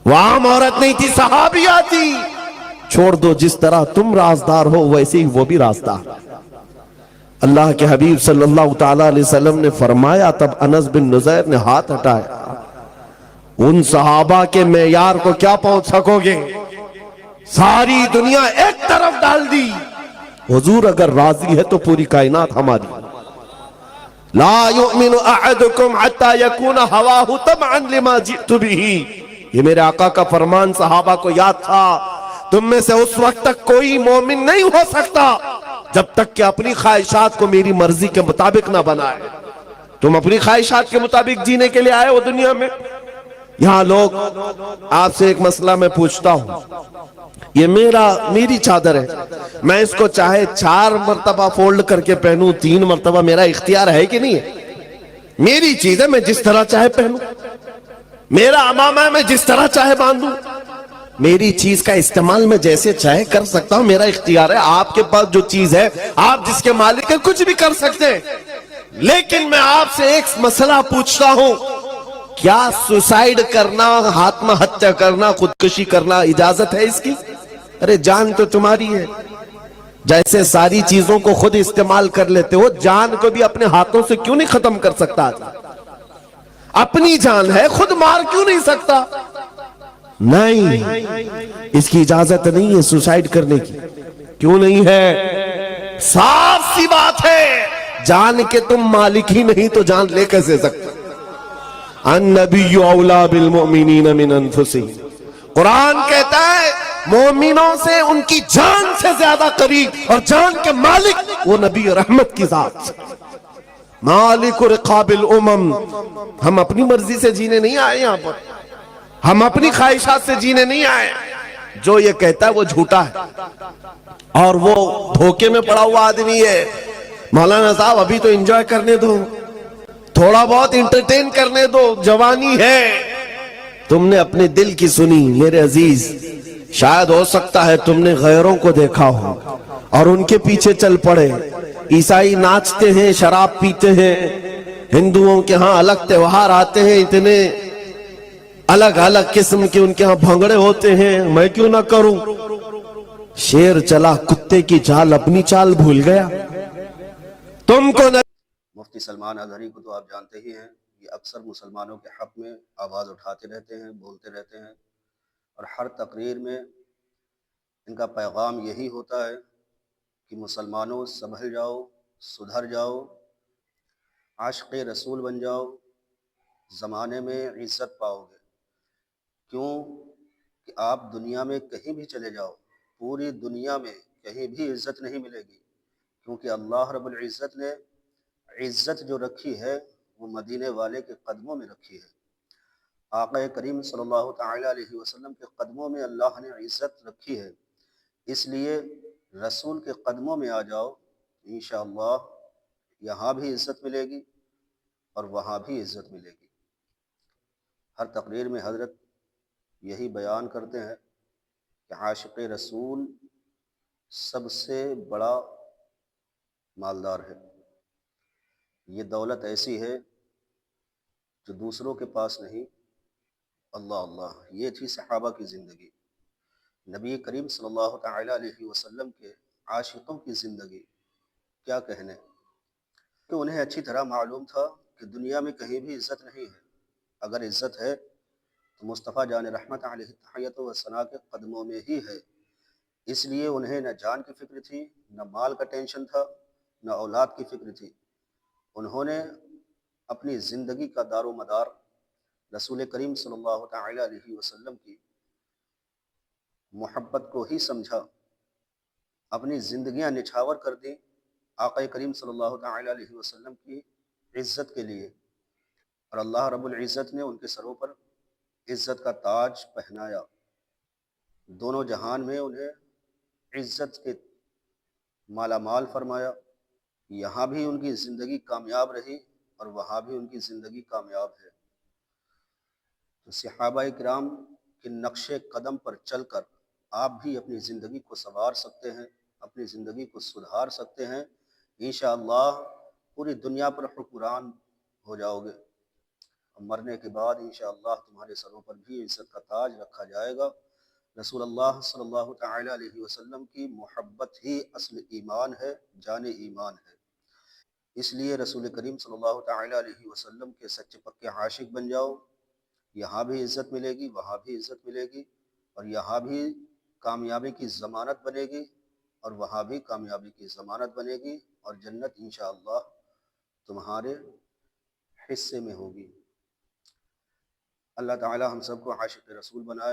وہ عام عورت نہیں تھی، صحابیہ تھی۔ چھوڑ دو، جس طرح تم رازدار ہو ویسے ہی وہ بھی رازدار۔ اللہ کے حبیب صلی اللہ تعالیٰ علیہ وسلم نے فرمایا، تب انس بن نذیر نے ہاتھ ہٹایا، ان صحابہ کے معیار کو کیا پہنچ سکو گے؟ ساری دنیا ایک طرف ڈال دی، حضور اگر راضی ہے تو پوری کائنات ہماری۔ لا یؤمن احدکم حتی یکون ہواہ تبعا لما جئت بہ، یہ میرے آقا کا فرمان صحابہ کو یاد تھا۔ تم میں سے اس وقت تک کوئی مومن نہیں ہو سکتا جب تک کہ اپنی خواہشات کو میری مرضی کے مطابق نہ بنائے۔ تم اپنی خواہشات کے مطابق جینے کے لیے آئے ہو دنیا میں۔ یہاں لوگ، آپ سے ایک مسئلہ میں پوچھتا ہوں، یہ میری چادر ہے، میں اس کو چاہے 4 مرتبہ فولڈ کر کے پہنوں، 3 مرتبہ، میرا اختیار ہے کہ نہیں ہے؟ میری چیز ہے، میں جس طرح چاہے پہنوں۔ میرا امامہ ہے، میں جس طرح چاہے باندھوں۔ میری چیز کا استعمال میں جیسے چاہے کر سکتا ہوں، میرا اختیار ہے۔ آپ کے پاس جو چیز ہے، آپ جس کے مالک ہیں، کچھ بھی کر سکتے ہیں۔ لیکن میں آپ سے ایک مسئلہ پوچھتا ہوں، کیا سوسائیڈ کرنا، آتم ہتیا کرنا، خودکشی کرنا اجازت ہے اس کی؟ ارے جان تو تمہاری ہے، جیسے ساری چیزوں کو خود استعمال کر لیتے ہو، جان کو بھی اپنے ہاتھوں سے کیوں نہیں ختم کر سکتا؟ اپنی جان ہے، خود مار کیوں نہیں سکتا؟ نہیں، اس کی اجازت نہیں ہے سوسائیڈ کرنے کی۔ کیوں نہیں ہے؟ صاف سی بات ہے، جان کے تم مالک ہی نہیں تو جان لے کیسے سکتے؟ النبی اولا بالمؤمنین من انفسہم، قرآن کہتا ہے مومنوں سے ان کی جان سے زیادہ قریب، اور جان کے مالک وہ نبی رحمت کی ذات، مالک رقاب الامم۔ ہم اپنی مرضی سے جینے نہیں آئے یہاں پر، ہم اپنی خواہشات سے جینے نہیں آئے۔ جو یہ کہتا ہے وہ جھوٹا ہے، اور وہ دھوکے میں پڑا ہوا آدمی ہے۔ مولانا صاحب ابھی تو انجوائے کرنے دو، تھوڑا بہت انٹرٹین کرنے دو، جوانی ہے۔ تم نے اپنے دل کی سنی میرے عزیز، شاید ہو سکتا ہے تم نے غیروں کو دیکھا ہو اور ان کے پیچھے چل پڑے۔ عیسائی ناچتے ہیں، شراب پیتے ہیں، ہندوؤں کے ہاں الگ تہوار آتے ہیں، اتنے الگ الگ قسم کے ان کے ہاں بھنگڑے ہوتے ہیں، میں کیوں نہ کروں؟ شیر چلا کتے کی چال، اپنی چال بھول گیا۔ تم کو مفتی سلمان اظہری کو تو آپ جانتے ہی ہیں، یہ اکثر مسلمانوں کے حق میں آواز اٹھاتے رہتے ہیں، بولتے رہتے ہیں، اور ہر تقریر میں ان کا پیغام یہی ہوتا ہے کہ مسلمانوں سنبھل جاؤ، سدھر جاؤ، عاشق رسول بن جاؤ، زمانے میں عزت پاؤ گے۔ کیوں کہ آپ دنیا میں کہیں بھی چلے جاؤ، پوری دنیا میں کہیں بھی عزت نہیں ملے گی، کیونکہ اللہ رب العزت نے عزت جو رکھی ہے وہ مدینے والے کے قدموں میں رکھی ہے۔ آقا کریم صلی اللہ تعالیٰ علیہ وسلم کے قدموں میں اللہ نے عزت رکھی ہے، اس لیے رسول کے قدموں میں آ جاؤ، انشاءاللہ یہاں بھی عزت ملے گی اور وہاں بھی عزت ملے گی۔ ہر تقریر میں حضرت یہی بیان کرتے ہیں کہ عاشق رسول سب سے بڑا مالدار ہے۔ یہ دولت ایسی ہے جو دوسروں کے پاس نہیں۔ اللہ اللہ، یہ تھی صحابہ کی زندگی، نبی کریم صلی اللہ تعالیٰ علیہ وسلم کے عاشقوں کی زندگی، کیا کہنے کہ انہیں اچھی طرح معلوم تھا کہ دنیا میں کہیں بھی عزت نہیں ہے، اگر عزت ہے تو مصطفیٰ جان رحمت علیہ تحیت و ثنا کے قدموں میں ہی ہے۔ اس لیے انہیں نہ جان کی فکر تھی، نہ مال کا ٹینشن تھا، نہ اولاد کی فکر تھی۔ انہوں نے اپنی زندگی کا دار و مدار رسول کریم صلی اللہ تعالیٰ علیہ وسلم کی محبت کو ہی سمجھا، اپنی زندگیاں نچھاور کر دیں آقا کریم صلی اللہ تعالیٰ علیہ وسلم کی عزت کے لیے، اور اللہ رب العزت نے ان کے سروں پر عزت کا تاج پہنایا۔ دونوں جہان میں انہیں عزت کے مالا مال فرمایا، یہاں بھی ان کی زندگی کامیاب رہی اور وہاں بھی ان کی زندگی کامیاب ہے۔ تو صحابہ کرام کے نقش قدم پر چل کر آپ بھی اپنی زندگی کو سنوار سکتے ہیں، اپنی زندگی کو سدھار سکتے ہیں، انشاءاللہ پوری دنیا پر حکمران ہو جاؤ گے۔ مرنے کے بعد انشاءاللہ تمہارے سروں پر بھی عزت کا تاج رکھا جائے گا۔ رسول اللہ صلی اللہ تعالی علیہ وسلم کی محبت ہی اصل ایمان ہے، جان ایمان ہے۔ اس لیے رسول کریم صلی اللہ تعالی علیہ وسلم کے سچے پکے عاشق بن جاؤ، یہاں بھی عزت ملے گی، وہاں بھی عزت ملے گی، اور یہاں بھی کامیابی کی ضمانت بنے گی اور وہاں بھی کامیابی کی ضمانت بنے گی، اور جنت انشاءاللہ تمہارے حصے میں ہوگی۔ اللہ تعالی ہم سب کو عاشق رسول بنائے۔